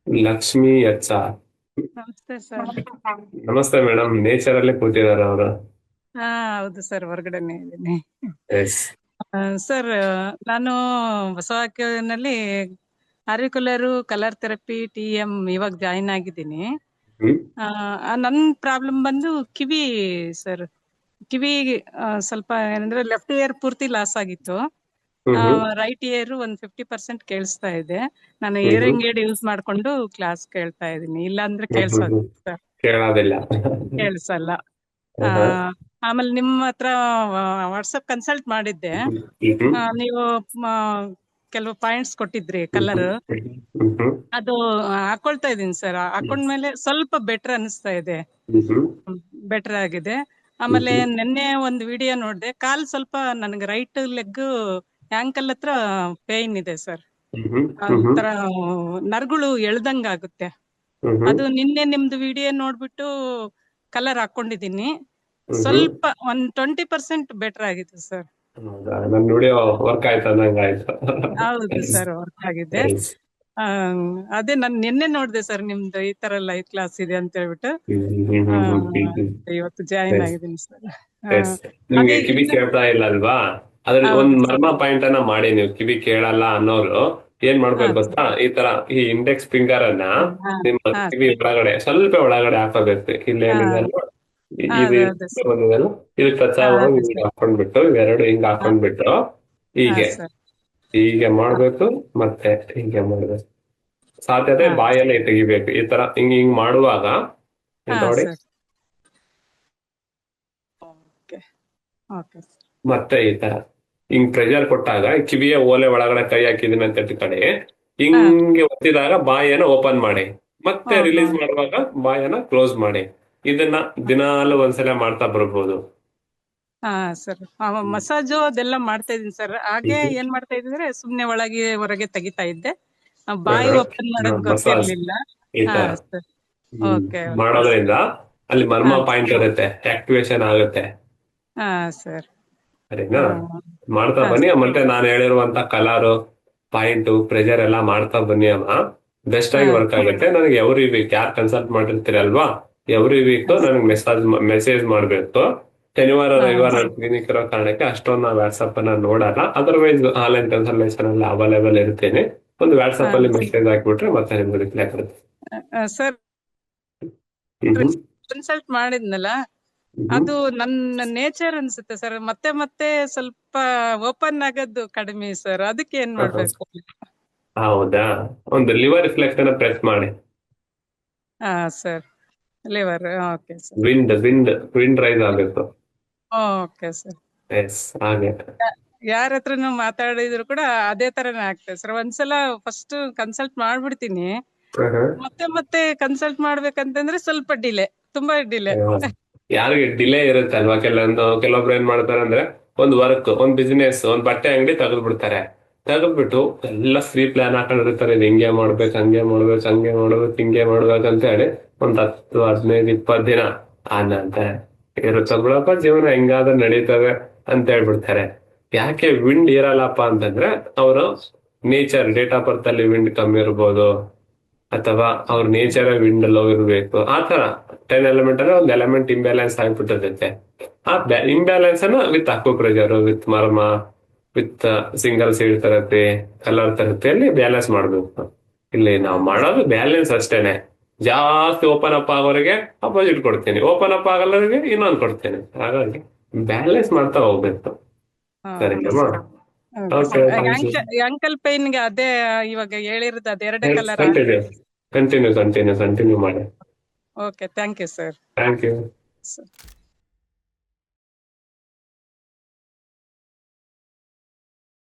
Lakshmi H R. ನಮಸ್ತೆ sir. ನಮಸ್ತೆ madam, nature ಅಲ್ಲೇ ಕೂತಿದ್ದಾರೆ ಅವರು. ಹಾ, ಹೌದು ಸರ್, ಹೊರಗಡೆನೆ ಇದ್ದೀನಿ. ಎಸ್. ಸರ್, ನಾನು ಬಸವಾಕ್ಯನಲ್ಲಿ ಆರ್ವಿಕುಲರು ಕಲರ್ ಥೆರಪಿ TM ಇವಾಗ ಜಾಯಿನ್ ಆಗಿದ್ದೀನಿ. ಹ್ಮ್ ನನ್ ಪ್ರಾಬ್ಲಮ್ ಬಂದು ಕಿವಿ ಸರ್. ಕಿವಿ ಸ್ವಲ್ಪ ಏನಂದ್ರೆ ಲೆಫ್ಟ್ ಇಯರ್ ಪೂರ್ತಿ ಲಾಸ್ ಆಗಿತ್ತು. ಹ್ಮ್ ಹ್ಮ್ ರೈಟ್ ಇಯರ್ ಒಂದ್ 50% ಕೇಳಿಸ್ತಾ ಇದೆ. ನಾನು ಹ್ಮ್ ಹ್ಮ್ ಇಯರಿಂಗ್ ಏಡ್ ಯೂಸ್ ಮಾಡ್ಕೊಂಡು ಕ್ಲಾಸ್ ಕೇಳ್ತಾ ಇದ್ದೀನಿ, ಇಲ್ಲ ಅಂದ್ರೆ ಹ್ಮ್ ಹ್ಮ್ ಕೇಳ್ಸೋದು ಹ್ಮ್ ಸರ್, ಕೇಳೋದಿಲ್ಲ. ಕೇಳಿಸಲ್ಲ. ಆ ಆಹಾ. ಆಮೇಲೆ ನಿಮ್ಮ ಹತ್ರ ವಾಟ್ಸಪ್ ಕನ್ಸಲ್ಟ್ ಮಾಡಿದ್ದೆ. ಹ್ಮ್ ಹ್ಮ್ ನೀವು ಮ, ಕೆಲವು ಪಾಯಿಂಟ್ಸ್ ಕೊಟ್ಟಿದ್ರಿ ಹ್ಮ್ ಕಲರ್. ಹ್ಮ್ ಹ್ಮ್ ಹ್ಮ್ ಅದು ಹಾಕೊಳ್ತಾ ಇದೀನಿ ಸರ್. ಹಾಕೊಂಡ್ಮೇಲೆ ಸ್ವಲ್ಪ ಬೆಟರ್ ಅನಿಸ್ತಾ ಇದೆ, ಹ್ಮ್ ಹ್ಮ್ ಬೆಟರ್ ಆಗಿದೆ. ಹ್ಮ್ ಆಮೇಲೆ ಹ್ಮ್ ನಿನ್ನೆ ಒಂದು ವಿಡಿಯೋ ನೋಡಿದೆ, ಕಾಲ್ ಸ್ವಲ್ಪ ನನಗೆ ರೈಟ್ ಲೆಗ್ ಆಂಕಲ್ ಹತ್ರ ಪೇನ್ ಇದೆ ಸರ್. ಹ್ಮ್ ಹ್ಮ್ ಹ್ಮ್ ಹ್ಮ್ ಒಂಥರ ನರಗಳು ಎಳ್ದಂಗ ಆಗುತ್ತೆ. ಹ್ಮ್ ಹ್ಮ್ ಅದು ನಿನ್ನೆ ನಿಮ್ದು ವಿಡಿಯೋ ನೋಡ್ಬಿಟ್ಟು ಕಲರ್ ಹಾಕೊಂಡಿದೀನಿ. ಹ್ಮ್ ಹ್ಮ್. ಸ್ವಲ್ಪ 20% ಬೆಟರ್ ಆಗಿದೆ ಸರ್. ಹೌದಾ, ನನ್ ವಿಡಿಯೋ ವರ್ಕ್ ಆಯ್ತು ಅನ್ನಂಗ ಆಯ್ತು. ಹೌದು ಸರ್, ವರ್ಕ್ ಆಗಿದೆ. ಎಸ್. ಆ, ಅದೇ ನಾನು ನಿನ್ನೆ ನೋಡಿದೆ ಸರ್, ನಿಮ್ದು ಈ ತರ ಲೈವ್ ಕ್ಲಾಸ್ ಇದೆ ಅಂತ ಹೇಳ್ಬಿಟ್ಟು. ಹ್ಮ್ ಹ್ಮ್ ಆ, ಹ್ಮ್ ಹ್ಮ್ ಹ್ಮ್ ಹ್ಮ್. ಇವತ್ತು ಜಾಯಿನ್ ಎಸ್ ಆಗಿದ್ದೀನಿ ಸರ್. ಎಸ್. ನಿಮ್ಗೆ ಅದೇ ಕಿವಿ ಇನ್ನು ಕೇಳ್ತಾ ಇಲ್ಲ ಅಲ್ವಾ? ಅದ್ರಲ್ಲಿ ಒಂದ್ ಹೌದು ಸರ್. ಮರ್ಮ ಪಾಯಿಂಟ್ ಅನ್ನ ಮಾಡಿ, ನೀವು ಕಿವಿ ಕೇಳಲ್ಲ ಅನ್ನೋರು ಏನ್ ಹಾ ಮಾಡ್ಬೇಕು ಸರ್. ಗೊತ್ತಾ? ಈ ತರ ಈ ಇಂಡೆಕ್ಸ್ ಫಿಂಗರ್ ಅನ್ನ ಹಾ ಹಾ ನಿಮ್ಮ ಹಾ ಕಿವಿ ಸರ್. ಒಳಗಡೆ ಸ್ವಲ್ಪ ಒಳಗಡೆ ಹಾಕೋಬೇಕು. ಇಲ್ಲಿ ಹಾ, ಏನಿದೆ ಅಲ್ವಾ, ಇದು ಅದೇ ಸರ್. ಬಂದಿದೆಲ್ಲ, ಇದು ಟಚ್ ಆಗುವಾಗ ಅದೇ ಹಿಂಗೆ ಸರ್. ಹಾಕೊಂಡ್ಬಿಟ್ಟು ಇವೆರಡು ಹಿಂಗ್ ಹಾ ಹಾಕೊಂಡ್ಬಿಟ್ಟು ಹಾ ಹೀಗೆ ಸರ್. ಹೀಗೆ ಹಾ ಮಾಡ್ಬೇಕು. ಮತ್ತೆ ಹೀಗೆ ಮಾಡ್ಬೇಕು. ಸಾಧ್ಯತೆ ಹಾ ಬಾಯಲ್ಲೇ ತೆಗಿಬೇಕು. ಈ ತರ ಹಿಂಗ್ ಹಿಂಗ್ ಮಾಡುವಾಗ ಹಾ ಇಲ್ಲಿ ನೋಡಿ. ಸರ್. Okay okay sir. ಮತ್ತೆ ಈ ತರ ಹಿಂಗ್ ಪ್ರೆಷರ್ ಕೊಟ್ಟಾಗ ಕಿವಿಯ ಓಲೆ ಒಳಗಡೆ ಕೈ ಹಾಕಿದೀನಿ ಅಂತ ಇಟ್ಕೊಳ್ಳಿ. ಹಾ. ಹಿಂಗೆ ಒತ್ತಿದಾಗ ಬಾಯನ್ನು ಓಪನ್ ಮಾಡಿ, ಮತ್ತೆ ಓಹೋ. ರಿಲೀಸ್ ಮಾಡುವಾಗ ಬಾಯನ್ನ ಕ್ಲೋಸ್ ಮಾಡಿ. ಇದನ್ನ ದಿನಾಲು ಒಂದ್ಸಲ ಮಾಡ್ತಾ ಬರ್ಬೋದು. ಹಾ ಸರ್, ಮಸಾಜು ಅದೆಲ್ಲ ಮಾಡ್ತಾ ಇದೀನಿ ಸರ್. ಹಾಗೆ ಏನ್ ಮಾಡ್ತಾ ಇದ್ರೆ ಸುಮ್ನೆ ಒಳಗೆ ಹೊರಗೆ ತೆಗಿತಾ ಇದ್ದೆ. ಬಾಯಿ ಓಪನ್ ಮಾಡೋದ್ ಮಸಾಜ್ ಗೊತ್ತಿರ್ಲಿಲ್ಲ. ಈ ಹಾ ತರ ಸರ್. Okay okay sir. ಮಾಡೋದ್ರಿಂದ ಅಲ್ಲಿ ಹಾ ಮರ್ಮ ಪಾಯಿಂಟ್ ಇರುತ್ತೆ, ಆಕ್ಟಿವೇಶನ್ ಆಗುತ್ತೆ. ಹಾ ಸರ್. ಸರಿನಾ? ಹಾ ಮಾಡ್ತಾ ಹಾ ಬನ್ನಿ. ಸರ್. ಮತ್ತೆ ನಾನು ಹೇಳಿರುವಂತ ಕಲರು, ಪಾಯಿಂಟ್, ಪ್ರೆಷರ್ ಎಲ್ಲ ಮಾಡ್ತಾ ಬನ್ನಿ ಅಮ್ಮ. ಬೆಸ್ಟ್ ಹಾ ಆಗಿ ವರ್ಕ್ ಆಗುತ್ತೆ. ನನಗೆ ಎವ್ರಿ ವೀಕ್ ಯಾರು ಕನ್ಸಲ್ಟ್ ಮಾಡಿರ್ತೀರಲ್ವಾ, ಎವ್ರಿ ವೀಕ್ ಹಾ ನನಗೆ ಮೆಸೇಜ್ ಮಾಡ್ಬೇಕು. ಶನಿವಾರ ಹಾ ರವಿವಾರ ನಾನು ಕ್ಲಿನಿಕ್ ಇರೋ ಕಾರಣಕ್ಕೆ ಅಷ್ಟೊಂದು ನಾವು ವಾಟ್ಸಪ್ ಅನ್ನ ನೋಡಲ್ಲ. ಅದರ್ವೈಸ್ ಆನ್ಲೈನ್ ಕನ್ಸಲ್ಟೇಷನ್ ಅಲ್ಲಿ ಅವೈಲೇಬಲ್ ಇರ್ತೇನೆ. ಒಂದು ವಾಟ್ಸಪ್ ಅಲ್ಲಿ ಮೆಸೇಜ್ ಹಾಕ್ಬಿಟ್ರೆ ಮತ್ತೆ ನಿಮ್ಗೆ ರಿಪ್ಲೈ ಕೊಡುತ್ತೆ. ಸರ್, ಹ್ಮ್ ಹ್ಮ್ ಕನ್ಸಲ್ಟ್ ಮಾಡಿದ್ನಲ್ಲ, ಹ್ಮ್. ಅದು ನನ್ನ ನೇಚರ್ ಅನ್ಸುತ್ತೆ ಸರ್. ಮತ್ತೆ ಮತ್ತೆ ಸ್ವಲ್ಪ ಓಪನ್ ಆಗೋದು ಕಡಿಮೆ ಸರ್. ಅದಕ್ಕೆ ಏನ್ ಮಾಡ್ಬೇಕು? ಹೌದಾ, ಒಂದು ಲಿವರ್ ರಿಫ್ಲೆಕ್ಸ್ ಅನ್ನ ಪ್ರೆಸ್ ಮಾಡಿ. ಹಾ sir. Lever. Okay sir. Wind rise ಆಗುತ್ತೆ. Okay sir. ಎಸ್, ಹಾಗೆ. ಯಾರ ಹತ್ರನು ಮಾತಾಡಿದ್ರು ಕೂಡ ಅದೇ ತರನೇ ಆಗ್ತದೆ ಸರ್. ಒಂದ್ಸಲ ಫಸ್ಟ್ ಕನ್ಸಲ್ಟ್ ಮಾಡ್ಬಿಡ್ತೀನಿ, ಮತ್ತೆ ಮತ್ತೆ ಕನ್ಸಲ್ಟ್ ಮಾಡ್ಬೇಕಂತಂದ್ರೆ ಸ್ವಲ್ಪ ಡಿಲೇ, ತುಂಬಾ ಡಿಲೇ. ಯಾರಿಗೆ ಡಿಲೇ ಇರುತ್ತೆ ಅಲ್ವಾ? ಕೆಲವೊಬ್ರು ಏನ್ ಮಾಡ್ತಾರೆ ಅಂದ್ರೆ, ಒಂದು ವರ್ಕ್, ಒಂದು ಬಿಸಿನೆಸ್, ಒಂದು ಬಟ್ಟೆ ಅಂಗಡಿ ತೆಗೆದು ಬಿಡ್ತಾರೆ. ತೆಗೆದ್ಬಿಟ್ಟು ಎಲ್ಲ ಫ್ರೀ ಪ್ಲಾನ್ ಹಾಕೊಂಡಿರ್ತಾರೆ. ಇದು ಹಿಂಗೆ ಮಾಡ್ಬೇಕು, ಹಂಗೆ ಮಾಡ್ಬೇಕು, ಹಂಗೆ ಮಾಡ್ಬೇಕು, ಹಿಂಗೆ ಮಾಡ್ಬೇಕು ಅಂತ ಹೇಳಿ ಒಂದ್ 10, 15, 20 ದಿನ ಆನಂತರ ಇರುತ್ತೆ ಬಿಡಪ್ಪ ಜೀವನ, ಹೆಂಗಾದ್ರೂ ನಡೀತವೆ ಅಂತ ಹೇಳ್ಬಿಡ್ತಾರೆ. ಯಾಕೆ ವಿಂಡ್ ಇರಲ್ಲಪ್ಪ ಅಂತಂದ್ರೆ, ಅವರು ನೇಚರ್ ಡೇಟ್ ಆಫ್ ಬರ್ತ್ ಅಲ್ಲಿ ವಿಂಡ್ ಕಮ್ಮಿ ಇರ್ಬೋದು, ಅಥವಾ ಅವ್ರ ನೇಚರ್ ವಿಂಡ್ ಲೋ ಇರಬೇಕು. ಆ ತರ 10 ಎಲಿಮೆಂಟ್ ಅಂದ್ರೆ ಒಂದು ಎಲಿಮೆಂಟ್ ಇಂಬ್ಯಾಲೆನ್ಸ್ ಆಗ್ಬಿಟ್ಟಿರುತ್ತೆ. ಆ ಇಂಬ್ಯಾಲೆನ್ಸ್ ಅನ್ನ with acupressure, with marma, with single seed therapy, colour ಥೆರಪಿಯಲ್ಲಿ ಬ್ಯಾಲೆನ್ಸ್ ಮಾಡ್ಬೇಕು. ಇಲ್ಲಿ ನಾವು ಮಾಡೋದು ಬ್ಯಾಲೆನ್ಸ್ ಅಷ್ಟೇನೆ. ಜಾಸ್ತಿ ಓಪನ್ ಅಪ್ ಆಗೋರಿಗೆ ಅಪೋಸಿಟ್ ಕೊಡ್ತೀನಿ, ಓಪನ್ ಅಪ್ ಆಗಲ್ಲರಿಗೆ ಇನ್ನೊಂದು ಕೊಡ್ತೇನೆ. ಹಾಗಾಗಿ ಬ್ಯಾಲೆನ್ಸ್ ಮಾಡ್ತಾ ಹೋಗ್ಬೇಕು. ಸರಿನಮ್ಮ? Okay, thanks. ಅಂಕಲ್ ಪೈನ್ಗೆ ಅದೇ ಇವಾಗ ಹೇಳಿರೋದು ಅದೆರಡೇ colour. Continue continue continue continue ಮಾಡಿ. Okay, thank you sir. Thank you.